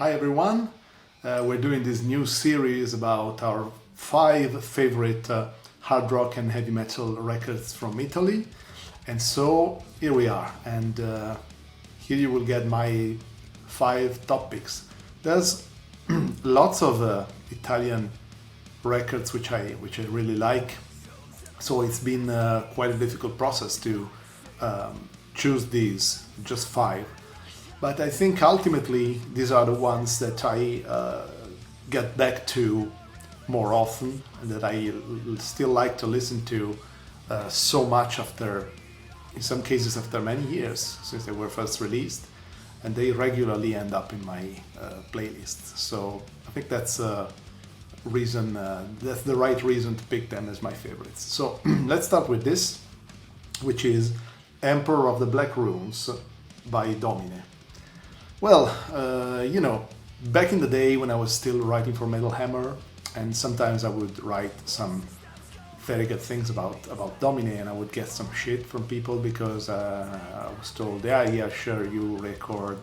Hi everyone, we're doing this new series about our 5 favorite hard rock and heavy metal records from Italy. And so here we are, and here you will get my 5 top picks. There's lots of Italian records which I really like, so it's been quite a difficult process to choose these, just 5. But I think ultimately these are the ones that I get back to more often, and that I still like to listen to so much after, in some cases after many years since they were first released, and they regularly end up in my playlists. So I think that's reason, that's the right reason to pick them as my favorites. So let's start with this, which is Emperor of the Black Runes by Domine. Well, back in the day when I was still writing for Metal Hammer, and sometimes I would write some very good things about Domine, and I would get some shit from people because I was told, yeah, sure, you record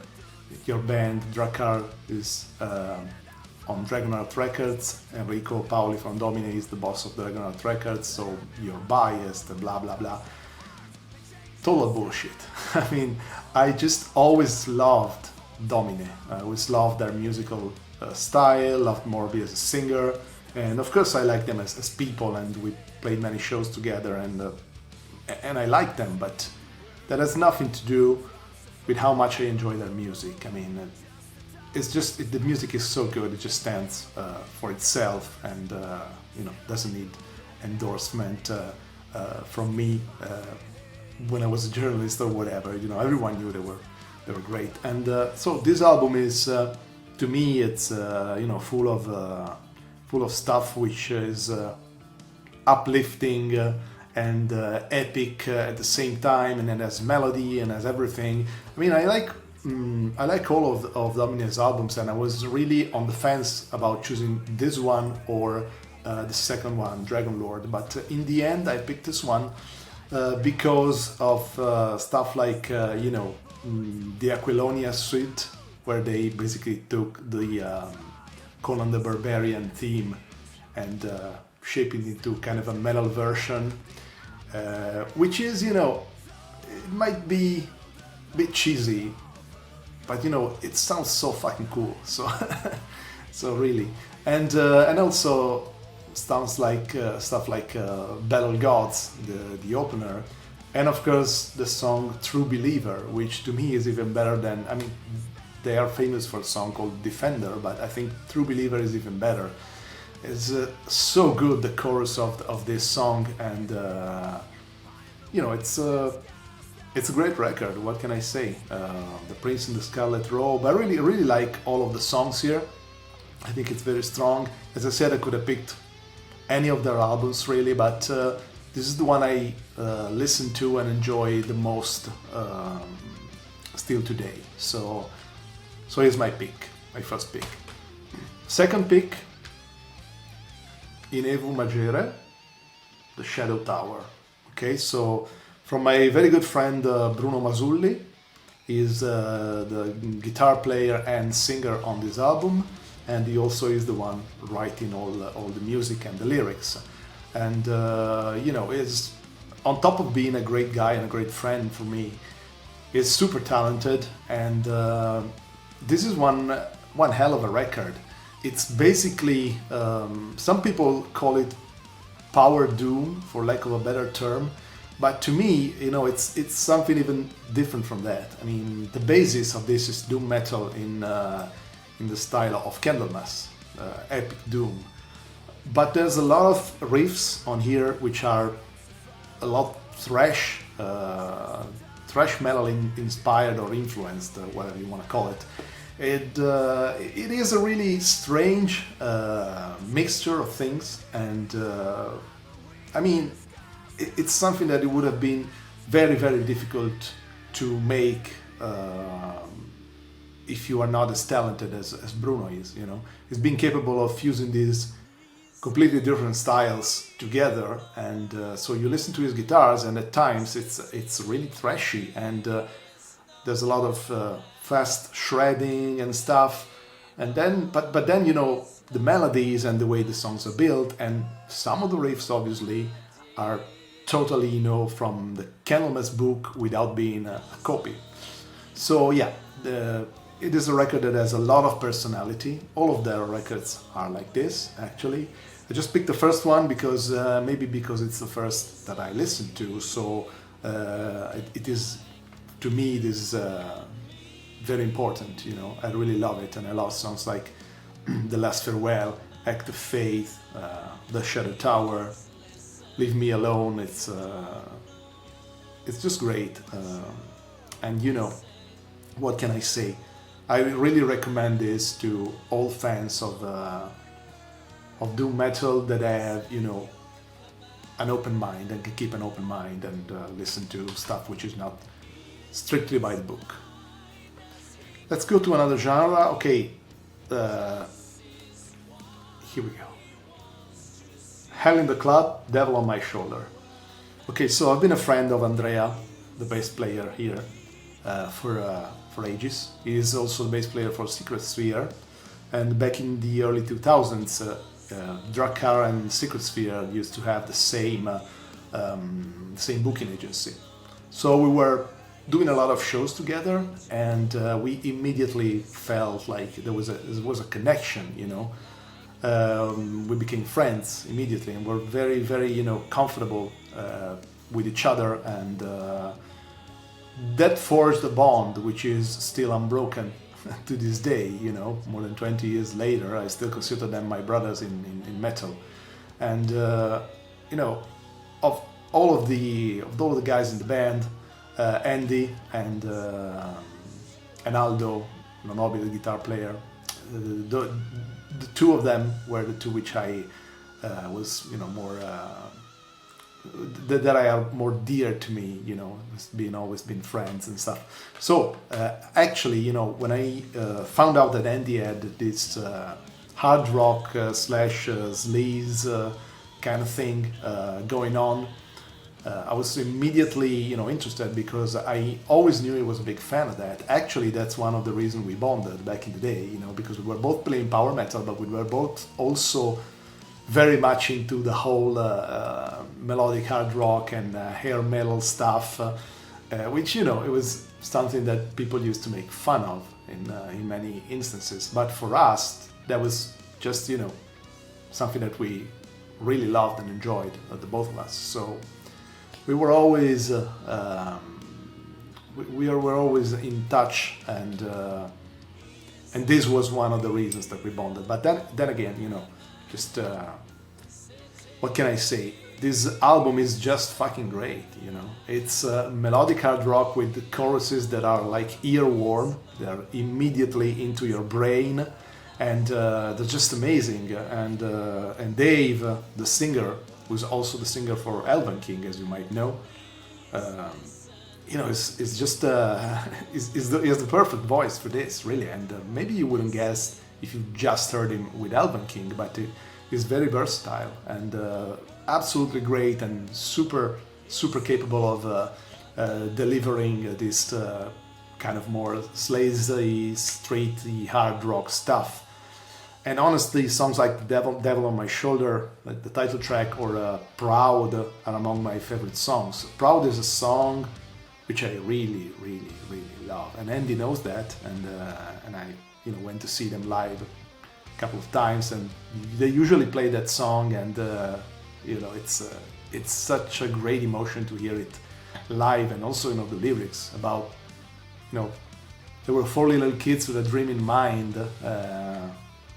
your band, Drakkar is on Dragonheart Records, Enrico Paoli from Domine is the boss of Dragonheart Records, so you're biased, blah blah blah. Total bullshit. I mean, I just always loved Domine. I always loved their musical style, loved Morby as a singer, and of course I like them as people, and we played many shows together, and I like them, but that has nothing to do with how much I enjoy their music. I mean, it's just, the music is so good, it just stands for itself, and doesn't need endorsement from me when I was a journalist or whatever. Everyone knew they were great, and so this album is, to me, it's full of stuff which is uplifting and epic at the same time, and it has melody and has everything. I mean, I like all of Domine's albums, and I was really on the fence about choosing this one or the second one, Dragon Lord, but in the end I picked this one because of stuff like the Aquilonia suite, where they basically took the Conan the Barbarian theme and shaped it into kind of a metal version, which is, it might be a bit cheesy, but it sounds so fucking cool. So, so really, and also sounds like stuff like Battle Gods, the opener. And of course the song True Believer, which to me is even better than, I mean, they are famous for a song called Defender, but I think True Believer is even better. It's so good, the chorus of this song, and it's a great record. What can I say? The Prince in the Scarlet Robe. I really like all of the songs here. I think it's very strong. As I said, I could have picked any of their albums really, but this is the one I listen to and enjoy the most still today. So here's my pick, my first pick. Second pick, In Evu Magere, The Shadow Tower. Okay, so from my very good friend Bruno Masulli, is the guitar player and singer on this album, and he also is the one writing all the music and the lyrics. And is, on top of being a great guy and a great friend for me, is super talented, and this is one hell of a record. It's basically, some people call it power doom, for lack of a better term, but to me, it's something even different from that. I mean, the basis of this is doom metal in the style of Candlemas, epic doom. But there's a lot of riffs on here which are a lot thrash metal inspired or influenced, whatever you want to call it. It is a really strange mixture of things, and I mean, it's something that it would have been very, very difficult to make if you are not as talented as Bruno is. He's been capable of fusing these completely different styles together, and so you listen to his guitars, and at times it's really thrashy, and there's a lot of fast shredding and stuff, And then, but then, you know, the melodies and the way the songs are built, and some of the riffs obviously are totally, you know, from the Candlemass book without being a copy. So yeah, it is a record that has a lot of personality. All of their records are like this, actually. I just picked the first one because maybe because it's the first that I listened to. So it is, to me, it is very important. You know, I really love it, and I love songs like "The Last Farewell," "Act of Faith," "The Shadow Tower," "Leave Me Alone." It's just great, and you know, what can I say? I really recommend this to all fans of doom metal that have, you know, an open mind and can keep an open mind and listen to stuff which is not strictly by the book. Let's go to another genre. Okay, here we go. Hell in the Club, Devil on My Shoulder. Okay, so I've been a friend of Andrea, the bass player here, for ages. He is also the bass player for Secret Sphere, and back in the early 2000s, Drakkar and Secret Sphere used to have the same booking agency. So we were doing a lot of shows together, and we immediately felt like there was a connection, you know. We became friends immediately, and were very, very, you know, comfortable with each other, and that forged a bond which is still unbroken to this day. You know, more than 20 years later, I still consider them my brothers in metal. And you know, of all of the guys in the band, Andy and Aldo Nonobi, the guitar player, the two of them were the two which I was, you know, more that are more dear to me, you know, always been friends and stuff. So actually, you know, when I found out that Andy had this hard rock slash sleaze kind of thing going on, I was immediately, you know, interested, because I always knew he was a big fan of that. Actually, that's one of the reasons we bonded back in the day, you know, because we were both playing power metal, but we were both also very much into the whole melodic hard rock and hair metal stuff, which, you know, it was something that people used to make fun of in many instances. But for us, that was just, you know, something that we really loved and enjoyed, the both of us. So we were always we were always in touch, and this was one of the reasons that we bonded. But then again, you know, just what can I say? This album is just fucking great, you know. It's melodic hard rock with the choruses that are like earworm. They're immediately into your brain, and they're just amazing. And Dave, the singer, who's also the singer for Elven King, as you might know, you know, is just he has the perfect voice for this, really. And maybe you wouldn't guess if you just heard him with Elven King, but he's very versatile and absolutely great, and super capable of delivering this kind of more sleazy, streety, hard rock stuff. And honestly, songs like Devil on My Shoulder, like the title track, or Proud, are among my favorite songs. Proud is a song which I really love, and Andy knows that, and I, you know, went to see them live a couple of times, and they usually play that song, and you know, it's such a great emotion to hear it live. And also, you know, the lyrics about, you know, there were 4 little kids with a dream in mind.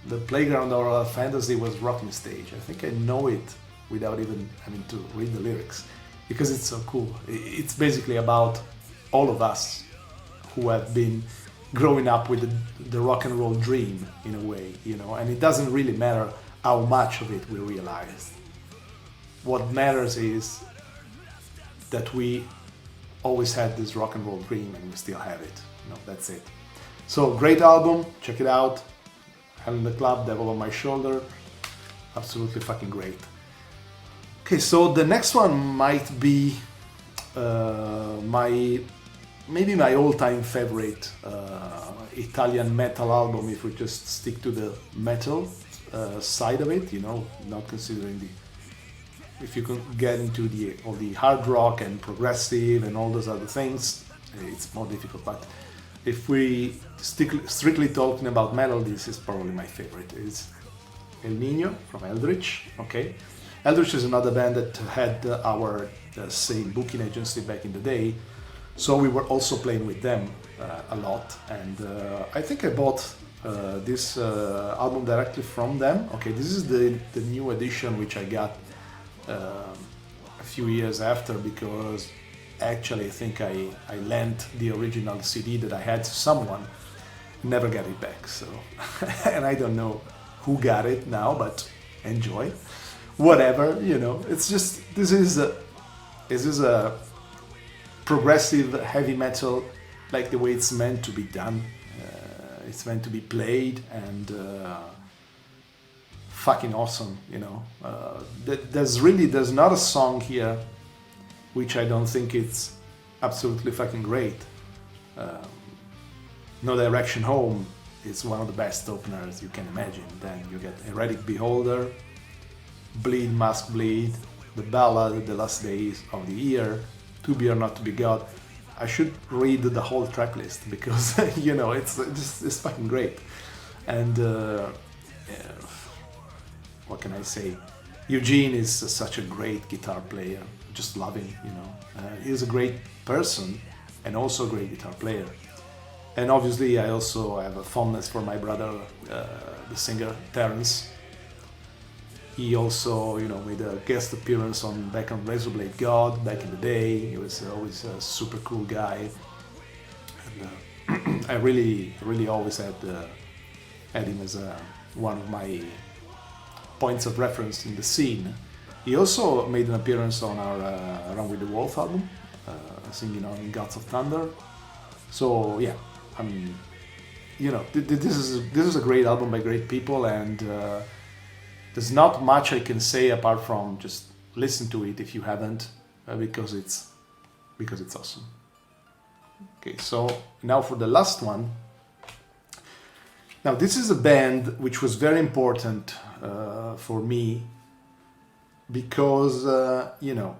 The playground of our fantasy was rocking stage. I think I know it without even having to read the lyrics, because it's so cool. It's basically about all of us who have been growing up with the rock and roll dream, in a way, you know, and it doesn't really matter how much of it we realize. What matters is that we always had this rock and roll dream, and we still have it. You know, that's it. So, great album, check it out. Hell in the Club, Devil on My Shoulder, absolutely fucking great. Okay, so the next one might be my maybe my all-time favorite Italian metal album, if we just stick to the metal side of it, you know, not considering the, if you can get into the all the hard rock and progressive and all those other things, it's more difficult. But if we strictly talking about metal, this is probably my favorite. It's El Nino from Eldritch. Okay, Eldritch is another band that had our same booking agency back in the day, so we were also playing with them a lot. And I think I bought this album directly from them. Okay, this is the new edition which I got a few years after, because actually I think I lent the original CD that I had to someone, never got it back. So and I don't know who got it now, but enjoy, whatever, you know. It's just this is a progressive heavy metal, like the way it's meant to be done. It's meant to be played, and fucking awesome, you know. There's not a song here which I don't think it's absolutely fucking great. No Direction Home is one of the best openers you can imagine. Then you get Heretic Beholder, Bleed Must Bleed, The Ballad, The Last Days of the Year, To Be or Not to Be God. I should read the whole track list, because you know, it's fucking great. And what can I say? Eugene is such a great guitar player. Just love him, you know. He's a great person and also a great guitar player. And obviously I also have a fondness for my brother, the singer Terence. He also, you know, made a guest appearance back on Razorblade God back in the day. He was always a super cool guy. And I really always had him as one of my points of reference in the scene. He also made an appearance on our Run with the Wolf album, singing on Gods of Thunder. So yeah, I mean, you know, this is a great album by great people, and there's not much I can say apart from just listen to it if you haven't, because it's awesome. Okay, so now for the last one. Now this is a band which was very important for me, because you know,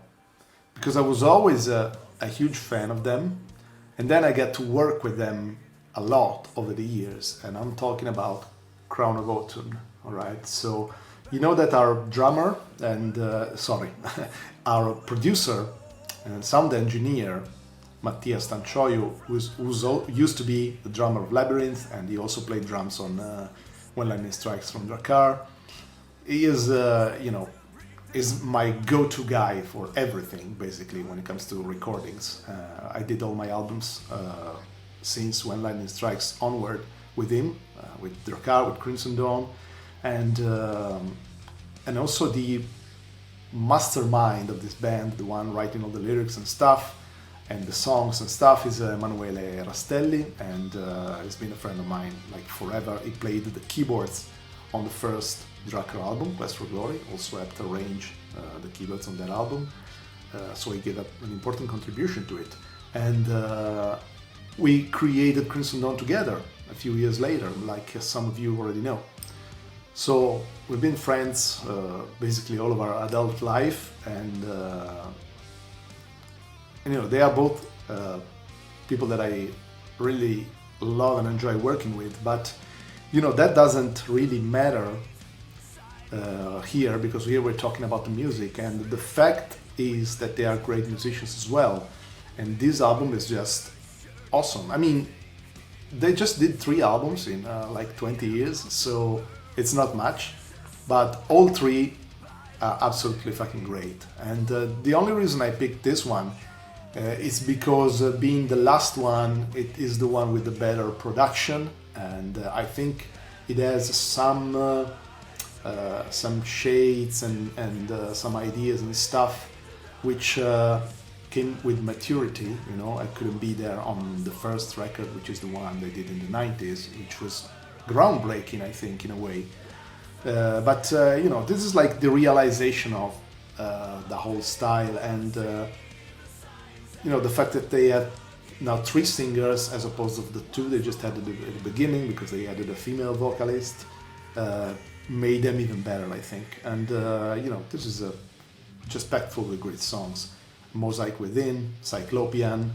because I was always a huge fan of them, and then I got to work with them a lot over the years, and I'm talking about Crown of Autumn. All right, so you know that our drummer and our producer and sound engineer Mattia Stancioio, used to be the drummer of Labyrinth, and he also played drums on When Lightning Strikes from Drakkar. He is, you know, is my go-to guy for everything, basically, when it comes to recordings. I did all my albums since When Lightning Strikes onward with him, with Drakkar, with Crimson Dawn, and also the mastermind of this band, the one writing all the lyrics and stuff, and the songs and stuff, is Emanuele Rastelli, and he's been a friend of mine like forever. He played the keyboards on the first Drakkar album, Quest for Glory, also helped arrange the keyboards on that album, so he gave an important contribution to it. And we created Crimson Dawn together a few years later, like some of you already know. So we've been friends basically all of our adult life, and you know, they are both people that I really love and enjoy working with. But you know, that doesn't really matter here, because here we're talking about the music, and the fact is that they are great musicians as well. And this album is just awesome. I mean, they just did 3 albums in like 20 years, so it's not much, but all 3 are absolutely fucking great. And the only reason I picked this one is because being the last one, it is the one with the better production, and I think it has some shades and some ideas and stuff which came with maturity. You know, I couldn't be there on the first record, which is the one they did in the 90s, which was groundbreaking, I think, in a way. But you know, this is like the realization of the whole style, and you know, the fact that they have now 3 singers as opposed to the 2 they just had at the beginning, because they added a female vocalist. Made them even better, I think. And this is just packed full with great songs. Mosaic Within, Cyclopean,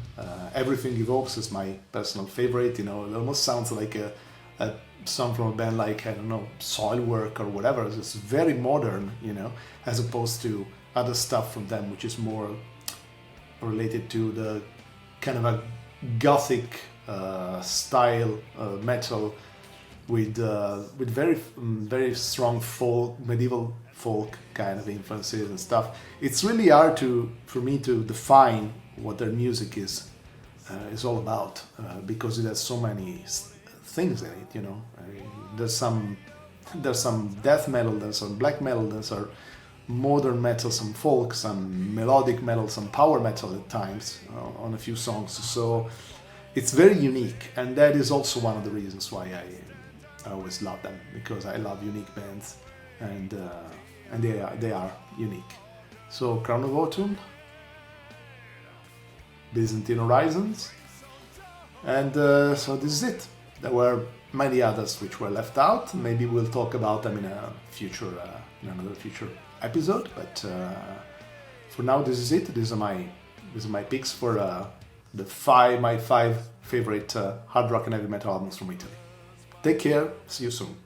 Everything Evokes is my personal favorite. It almost sounds like a song from a band like, I don't know, Soilwork or whatever. It's very modern, as opposed to other stuff from them, which is more related to the kind of a gothic style metal with very strong medieval folk kind of influences and stuff. It's really hard for me to define what their music is all about, because it has so many things in it. I mean, there's some death metal, there's some black metal, there's some modern metal, some folk, some melodic metal, some power metal at times on a few songs. So it's very unique, and that is also one of the reasons why I always love them, because I love unique bands, and they are unique. So Crown of Autumn, Byzantine Horizons, and so this is it. There were many others which were left out. Maybe we'll talk about them in another future episode. But for now, this is it. These are my picks for my five favorite hard rock and heavy metal albums from Italy. Take care. See you soon.